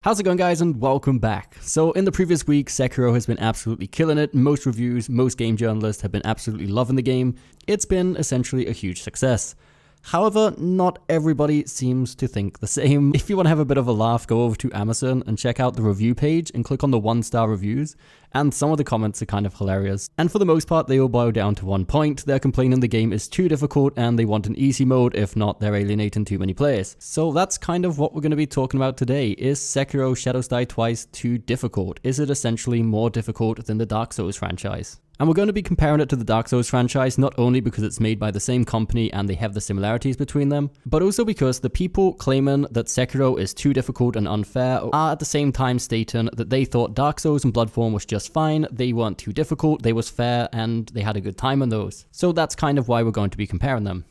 How's it going, guys, and welcome back. So in the previous week, Sekiro has been absolutely killing it. Most reviews, most game journalists have been absolutely loving the game. It's been essentially a huge success. However, not everybody seems to think the same. If you want to have a bit of a laugh, go over to Amazon and check out the review page and click on the 1-star reviews, and some of the comments are kind of hilarious. And for the most part, they all boil down to one point. They're complaining the game is too difficult and they want an easy mode. If not, they're alienating too many players. So that's kind of what we're going to be talking about today. Is Sekiro Shadows Die Twice too difficult? Is it essentially more difficult than the Dark Souls franchise? And we're going to be comparing it to the Dark Souls franchise, not only because it's made by the same company and they have the similarities between them, but also because the people claiming that Sekiro is too difficult and unfair are at the same time stating that they thought Dark Souls and Bloodborne was just fine, they weren't too difficult, they was fair, and they had a good time on those. So that's kind of why we're going to be comparing them.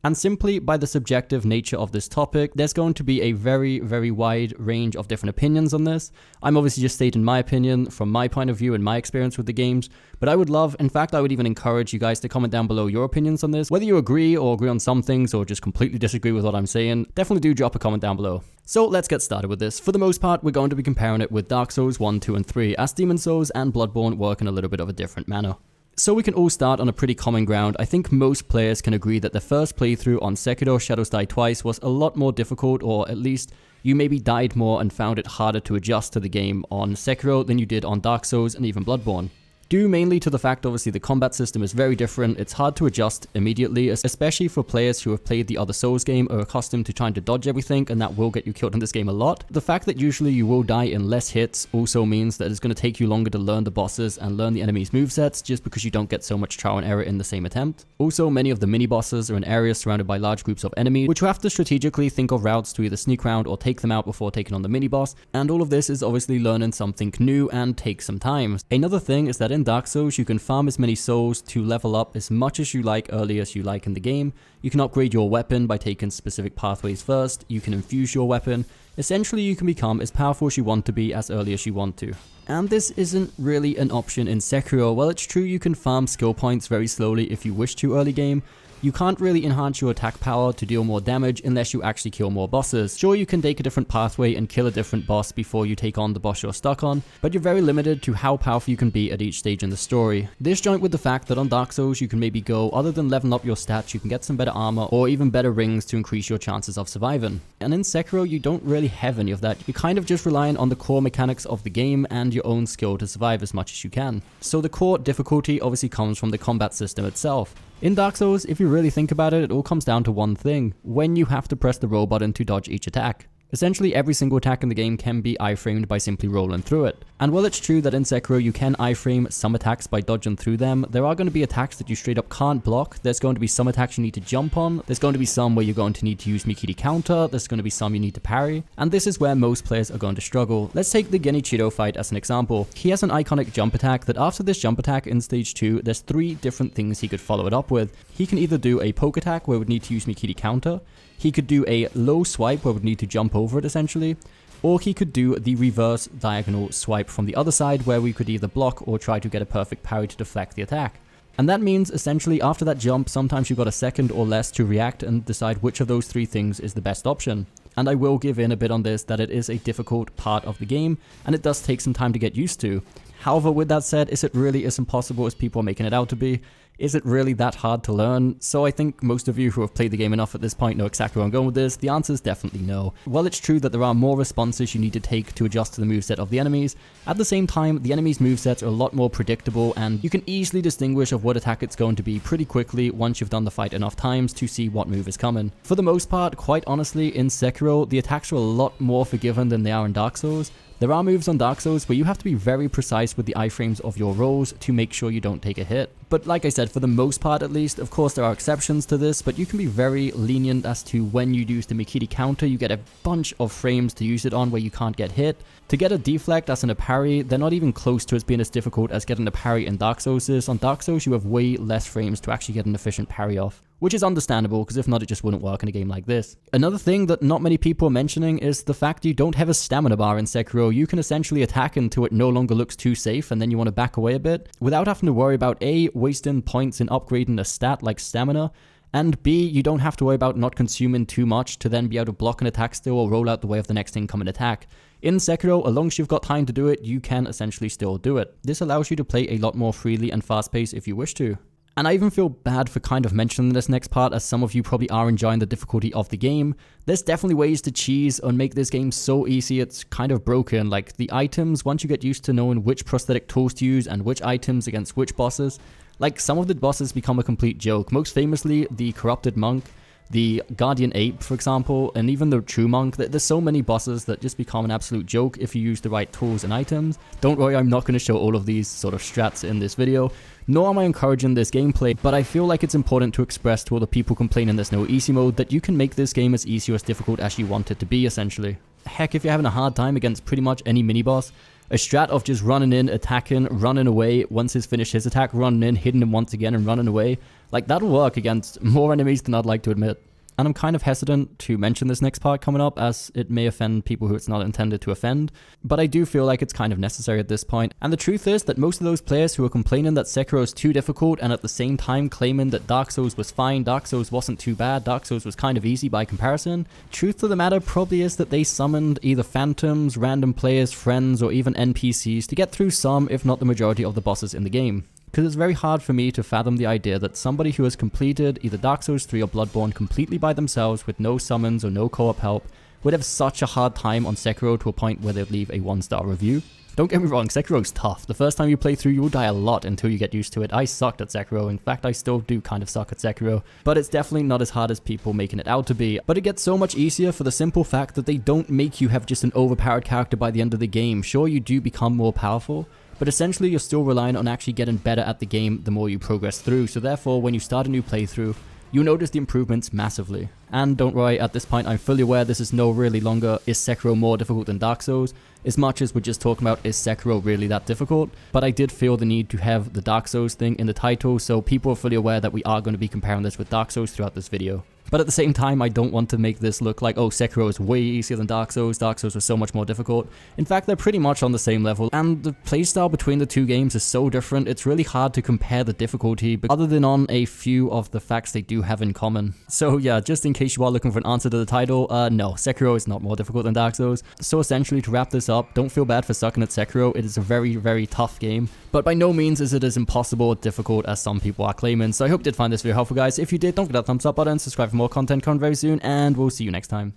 And simply by the subjective nature of this topic, there's going to be a very wide range of different opinions on this. I'm obviously just stating my opinion from my point of view and my experience with the games, but I would love, in fact, I would even encourage you guys to comment down below your opinions on this. Whether you agree on some things or just completely disagree with what I'm saying, definitely do drop a comment down below. So let's get started with this. For the most part, we're going to be comparing it with Dark Souls 1, 2, and 3, as Demon's Souls and Bloodborne work in a little bit of a different manner. So we can all start on a pretty common ground. I think most players can agree that the first playthrough on Sekiro Shadows Die Twice was a lot more difficult, or at least you maybe died more and found it harder to adjust to the game on Sekiro than you did on Dark Souls and even Bloodborne. Due mainly to the fact, obviously, the combat system is very different. It's hard to adjust immediately, especially for players who have played the other Souls game or are accustomed to trying to dodge everything, and that will get you killed in this game a lot. The fact that usually you will die in less hits also means that it's going to take you longer to learn the bosses and learn the enemy's movesets, just because you don't get so much trial and error in the same attempt. Also, many of the mini-bosses are in areas surrounded by large groups of enemies, which you have to strategically think of routes to either sneak around or take them out before taking on the mini-boss, and all of this is obviously learning something new and takes some time. Another thing is that in Dark Souls, you can farm as many souls to level up as much as you like early as you like in the game. You can upgrade your weapon by taking specific pathways first. You can infuse your weapon. Essentially, you can become as powerful as you want to be as early as you want to. And this isn't really an option in Sekiro. While it's true you can farm skill points very slowly if you wish to early game, you can't really enhance your attack power to deal more damage unless you actually kill more bosses. Sure, you can take a different pathway and kill a different boss before you take on the boss you're stuck on, but you're very limited to how powerful you can be at each stage in the story. This joint with the fact that on Dark Souls you can maybe go, other than leveling up your stats, you can get some better armor or even better rings to increase your chances of surviving. And in Sekiro, you don't really have any of that. You're kind of just relying on the core mechanics of the game and your own skill to survive as much as you can. So the core difficulty obviously comes from the combat system itself. In Dark Souls, if you really think about it, it all comes down to one thing: when you have to press the roll button to dodge each attack. Essentially, every single attack in the game can be iframed by simply rolling through it. And while it's true that in Sekiro you can iframe some attacks by dodging through them, there are going to be attacks that you straight up can't block. There's going to be some attacks you need to jump on. There's going to be some where you're going to need to use Mikiri counter. There's going to be some you need to parry. And this is where most players are going to struggle. Let's take the Genichiro fight as an example. He has an iconic jump attack that after this jump attack in stage 2, there's 3 different things he could follow it up with. He can either do a poke attack where we would need to use Mikiri counter. He could do a low swipe where we would need to jump over it essentially, or he could do the reverse diagonal swipe from the other side where we could either block or try to get a perfect parry to deflect the attack. And that means essentially after that jump, sometimes you've got a second or less to react and decide which of those 3 things is the best option. And I will give in a bit on this, that it is a difficult part of the game and it does take some time to get used to. However, with that said, is it really as impossible as people are making it out to be? Is it really that hard to learn? So I think most of you who have played the game enough at this point know exactly where I'm going with this. The answer is definitely no. While it's true that there are more responses you need to take to adjust to the moveset of the enemies, at the same time, the enemies' movesets are a lot more predictable and you can easily distinguish of what attack it's going to be pretty quickly once you've done the fight enough times to see what move is coming. For the most part, quite honestly, in Sekiro, the attacks are a lot more forgiving than they are in Dark Souls. There are moves on Dark Souls where you have to be very precise with the iframes of your rolls to make sure you don't take a hit. But like I said, for the most part at least, of course there are exceptions to this, but you can be very lenient as to when you use the Mikiri counter. You get a bunch of frames to use it on where you can't get hit. To get a deflect as in a parry, they're not even close to it being as difficult as getting a parry in Dark Souls is. On Dark Souls you have way less frames to actually get an efficient parry off. Which is understandable, because if not, it just wouldn't work in a game like this. Another thing that not many people are mentioning is the fact you don't have a stamina bar in Sekiro. You can essentially attack until it no longer looks too safe, and then you want to back away a bit, without having to worry about A, wasting points in upgrading a stat like stamina, And B, you don't have to worry about not consuming too much to then be able to block an attack still or roll out the way of the next incoming attack. In Sekiro, as long as you've got time to do it, you can essentially still do it. This allows you to play a lot more freely and fast-paced if you wish to. And I even feel bad for kind of mentioning this next part, as some of you probably are enjoying the difficulty of the game. There's definitely ways to cheese and make this game so easy it's kind of broken. Like the items, once you get used to knowing which prosthetic tools to use and which items against which bosses, like some of the bosses become a complete joke. Most famously, the Corrupted Monk, the Guardian Ape, for example, and even the True Monk. There's so many bosses that just become an absolute joke if you use the right tools and items. Don't worry, I'm not going to show all of these sort of strats in this video, nor am I encouraging this gameplay, but I feel like it's important to express to all the people complaining there's no easy mode that you can make this game as easy or as difficult as you want it to be, essentially. Heck, if you're having a hard time against pretty much any mini-boss, a strat of just running in, attacking, running away, once he's finished his attack, running in, hitting him once again and running away, like that'll work against more enemies than I'd like to admit. And I'm kind of hesitant to mention this next part coming up, as it may offend people who it's not intended to offend, but I do feel like it's kind of necessary at this point. And the truth is that most of those players who are complaining that Sekiro is too difficult and at the same time claiming that Dark Souls was fine, Dark Souls wasn't too bad, Dark Souls was kind of easy by comparison, truth of the matter probably is that they summoned either phantoms, random players, friends, or even NPCs to get through some, if not the majority of the bosses in the game. Because it's very hard for me to fathom the idea that somebody who has completed either Dark Souls 3 or Bloodborne completely by themselves with no summons or no co-op help would have such a hard time on Sekiro to a point where they'd leave a 1-star review. Don't get me wrong, Sekiro's tough. The first time you play through, you'll die a lot until you get used to it. I sucked at Sekiro. In fact, I still do kind of suck at Sekiro. But it's definitely not as hard as people making it out to be. But it gets so much easier for the simple fact that they don't make you have just an overpowered character by the end of the game. Sure, you do become more powerful, but essentially you're still relying on actually getting better at the game the more you progress through. So therefore, when you start a new playthrough, you'll notice the improvements massively. And don't worry, at this point I'm fully aware this is no really longer is Sekiro more difficult than Dark Souls, as much as we're just talking about is Sekiro really that difficult. But I did feel the need to have the Dark Souls thing in the title, so people are fully aware that we are going to be comparing this with Dark Souls throughout this video. But at the same time, I don't want to make this look like, oh, Sekiro is way easier than Dark Souls was so much more difficult. In fact, they're pretty much on the same level, and the playstyle between the two games is so different, it's really hard to compare the difficulty, other than on a few of the facts they do have in common. So yeah, just in case you are looking for an answer to the title, no, Sekiro is not more difficult than Dark Souls. So essentially, to wrap this up, don't feel bad for sucking at Sekiro. It is a very, very tough game, but by no means is it as impossible or difficult as some people are claiming. So I hope you did find this video helpful, guys. If you did, don't forget that thumbs up button, subscribe for more content coming very soon, and we'll see you next time.